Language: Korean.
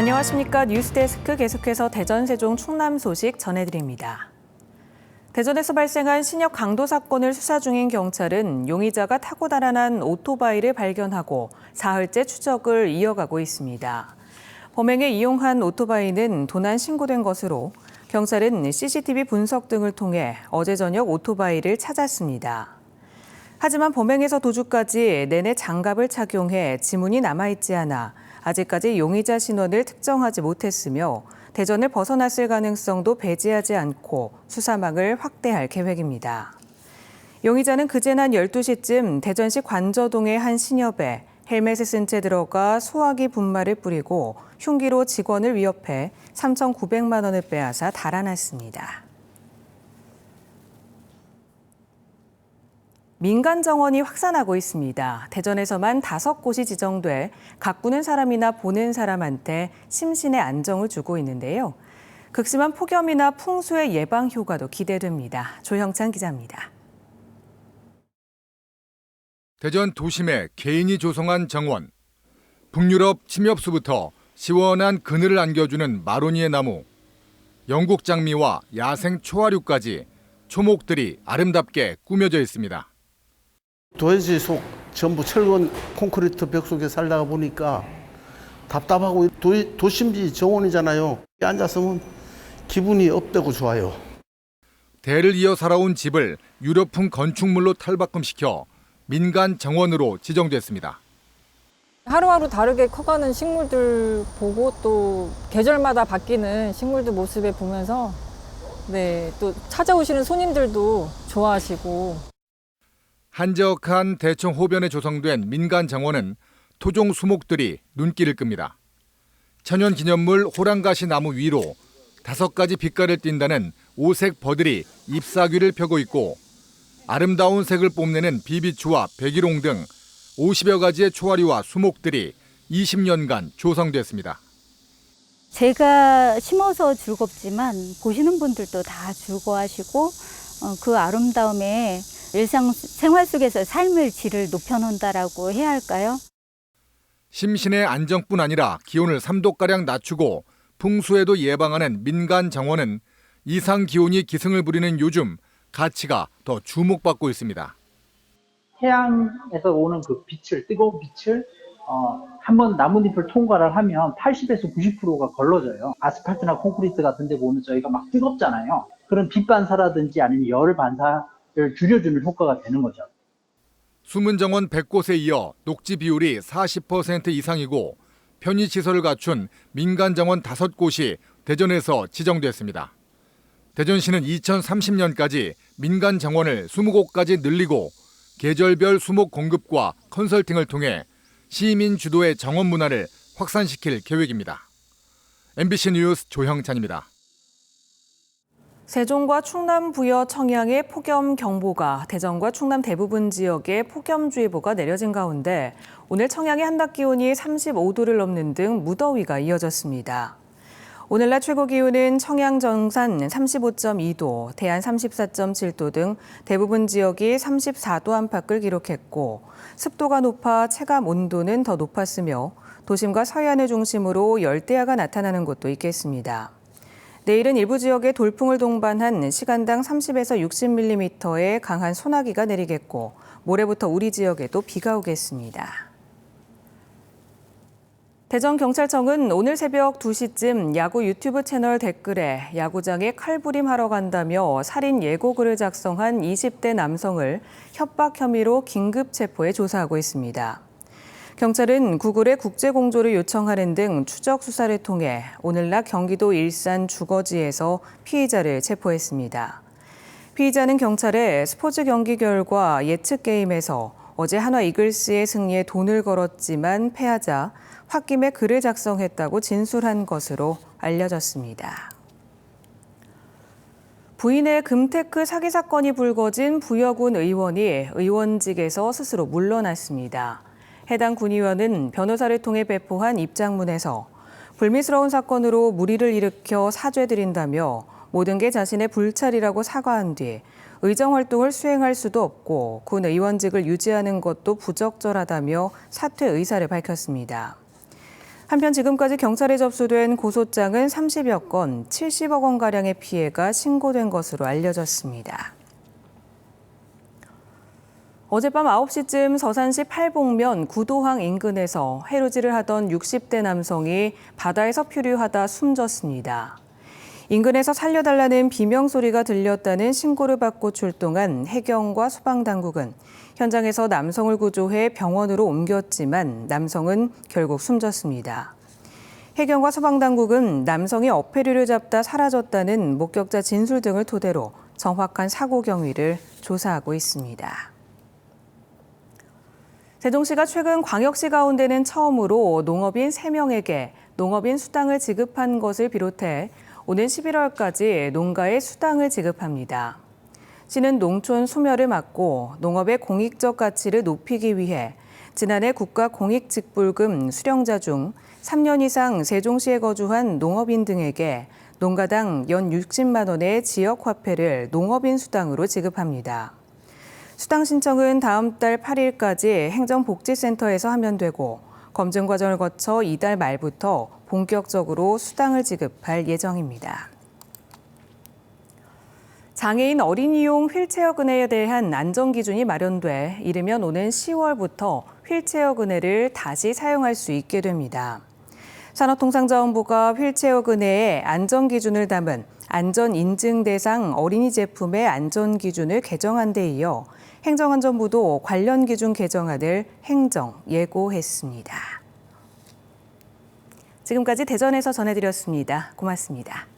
안녕하십니까. 뉴스데스크 계속해서 대전, 세종, 충남 소식 전해드립니다. 대전에서 발생한 신역 강도 사건을 수사 중인 경찰은 용의자가 타고 달아난 오토바이를 발견하고 사흘째 추적을 이어가고 있습니다. 범행에 이용한 오토바이는 도난 신고된 것으로 경찰은 CCTV 분석 등을 통해 어제 저녁 오토바이를 찾았습니다. 하지만 범행에서 도주까지 내내 장갑을 착용해 지문이 남아있지 않아 아직까지 용의자 신원을 특정하지 못했으며 대전을 벗어났을 가능성도 배제하지 않고 수사망을 확대할 계획입니다. 용의자는 그제 낮 12시쯤 대전시 관저동의 한 신협에 헬멧을 쓴 채 들어가 소화기 분말을 뿌리고 흉기로 직원을 위협해 3,900만 원을 빼앗아 달아났습니다. 민간 정원이 확산하고 있습니다. 대전에서만 5곳이 지정돼 가꾸는 사람이나 보는 사람한테 심신의 안정을 주고 있는데요. 극심한 폭염이나 풍수의 예방 효과도 기대됩니다. 조형찬 기자입니다. 대전 도심에 개인이 조성한 정원. 북유럽 침엽수부터 시원한 그늘을 안겨주는 마로니에 나무, 영국 장미와 야생 초하류까지 초목들이 아름답게 꾸며져 있습니다. 도시 속 전부 철근 콘크리트 벽 속에 살다가 보니까 답답하고 도심지 정원이잖아요. 앉았으면 기분이 업되고 좋아요. 대를 이어 살아온 집을 유럽풍 건축물로 탈바꿈시켜 민간 정원으로 지정됐습니다. 하루하루 다르게 커가는 식물들 보고 또 계절마다 바뀌는 식물들 모습을 보면서 또 찾아오시는 손님들도 좋아하시고. 한적한 대청 호변에 조성된 민간 정원은 토종 수목들이 눈길을 끕니다. 천연기념물 호랑가시 나무 위로 5가지 빛깔을 띈다는 오색 버들이 잎사귀를 펴고 있고 아름다운 색을 뽐내는 비비추와 백일홍 등 50여 가지의 초아리와 수목들이 20년간 조성됐습니다. 제가 심어서 즐겁지만 보시는 분들도 다 즐거워하시고 그 아름다움에 일상생활 속에서 삶의 질을 높여놓는다라고 해야 할까요? 심신의 안정뿐 아니라 기온을 3도가량 낮추고 풍수에도 예방하는 민간 정원은 이상 기온이 기승을 부리는 요즘 가치가 더 주목받고 있습니다. 태양에서 오는 그 빛을, 뜨거운 빛을 한번 나뭇잎을 통과를 하면 80에서 90%가 걸러져요. 아스팔트나 콘크리트 같은 데 보면 저희가 막 뜨겁잖아요. 그런 빛 반사라든지 아니면 열 반사를 줄여주는 효과가 되는 거죠. 숨은 정원 100곳에 이어 녹지 비율이 40% 이상이고 편의시설을 갖춘 민간 정원 5곳이 대전에서 지정됐습니다. 대전시는 2030년까지 민간 정원을 20곳까지 늘리고 계절별 수목 공급과 컨설팅을 통해 시민 주도의 정원 문화를 확산시킬 계획입니다. MBC 뉴스 조형찬입니다. 세종과 충남 부여 청양의 폭염 경보가 대전과 충남 대부분 지역에 폭염주의보가 내려진 가운데 오늘 청양의 한낮 기온이 35도를 넘는 등 무더위가 이어졌습니다. 오늘 낮 최고 기온은 청양 정산 35.2도, 대안 34.7도 등 대부분 지역이 34도 안팎을 기록했고 습도가 높아 체감 온도는 더 높았으며 도심과 서해안을 중심으로 열대야가 나타나는 곳도 있겠습니다. 내일은 일부 지역에 돌풍을 동반한 시간당 30에서 60mm의 강한 소나기가 내리겠고 모레부터 우리 지역에도 비가 오겠습니다. 대전경찰청은 오늘 새벽 2시쯤 야구 유튜브 채널 댓글에 야구장에 칼부림하러 간다며 살인 예고글을 작성한 20대 남성을 협박 혐의로 긴급 체포해 조사하고 있습니다. 경찰은 구글에 국제공조를 요청하는 등 추적 수사를 통해 오늘 낮 경기도 일산 주거지에서 피의자를 체포했습니다. 피의자는 경찰에 스포츠 경기 결과 예측 게임에서 어제 한화 이글스의 승리에 돈을 걸었지만 패하자 홧김에 글을 작성했다고 진술한 것으로 알려졌습니다. 부인의 금테크 사기 사건이 불거진 부여군 의원이 의원직에서 스스로 물러났습니다. 해당 군의원은 변호사를 통해 배포한 입장문에서 불미스러운 사건으로 물의를 일으켜 사죄드린다며 모든 게 자신의 불찰이라고 사과한 뒤 의정활동을 수행할 수도 없고 군 의원직을 유지하는 것도 부적절하다며 사퇴 의사를 밝혔습니다. 한편 지금까지 경찰에 접수된 고소장은 30여 건, 70억 원가량의 피해가 신고된 것으로 알려졌습니다. 어젯밤 9시쯤 서산시 팔복면 구도항 인근에서 해루질을 하던 60대 남성이 바다에서 표류하다 숨졌습니다. 인근에서 살려달라는 비명소리가 들렸다는 신고를 받고 출동한 해경과 소방당국은 현장에서 남성을 구조해 병원으로 옮겼지만 남성은 결국 숨졌습니다. 해경과 소방당국은 남성이 어패류를 잡다 사라졌다는 목격자 진술 등을 토대로 정확한 사고 경위를 조사하고 있습니다. 세종시가 최근 광역시 가운데는 처음으로 농업인 3명에게 농업인 수당을 지급한 것을 비롯해 오는 11월까지 농가에 수당을 지급합니다. 시는 농촌 소멸을 막고 농업의 공익적 가치를 높이기 위해 지난해 국가공익직불금 수령자 중 3년 이상 세종시에 거주한 농업인 등에게 농가당 연 60만 원의 지역화폐를 농업인 수당으로 지급합니다. 수당 신청은 다음 달 8일까지 행정복지센터에서 하면 되고 검증 과정을 거쳐 이달 말부터 본격적으로 수당을 지급할 예정입니다. 장애인 어린이용 휠체어 그네에 대한 안전기준이 마련돼 이르면 오는 10월부터 휠체어 그네를 다시 사용할 수 있게 됩니다. 산업통상자원부가 휠체어 그네에 안전기준을 담은 안전인증 대상 어린이 제품의 안전기준을 개정한 데 이어 행정안전부도 관련 기준 개정안을 행정 예고했습니다. 지금까지 대전에서 전해드렸습니다. 고맙습니다.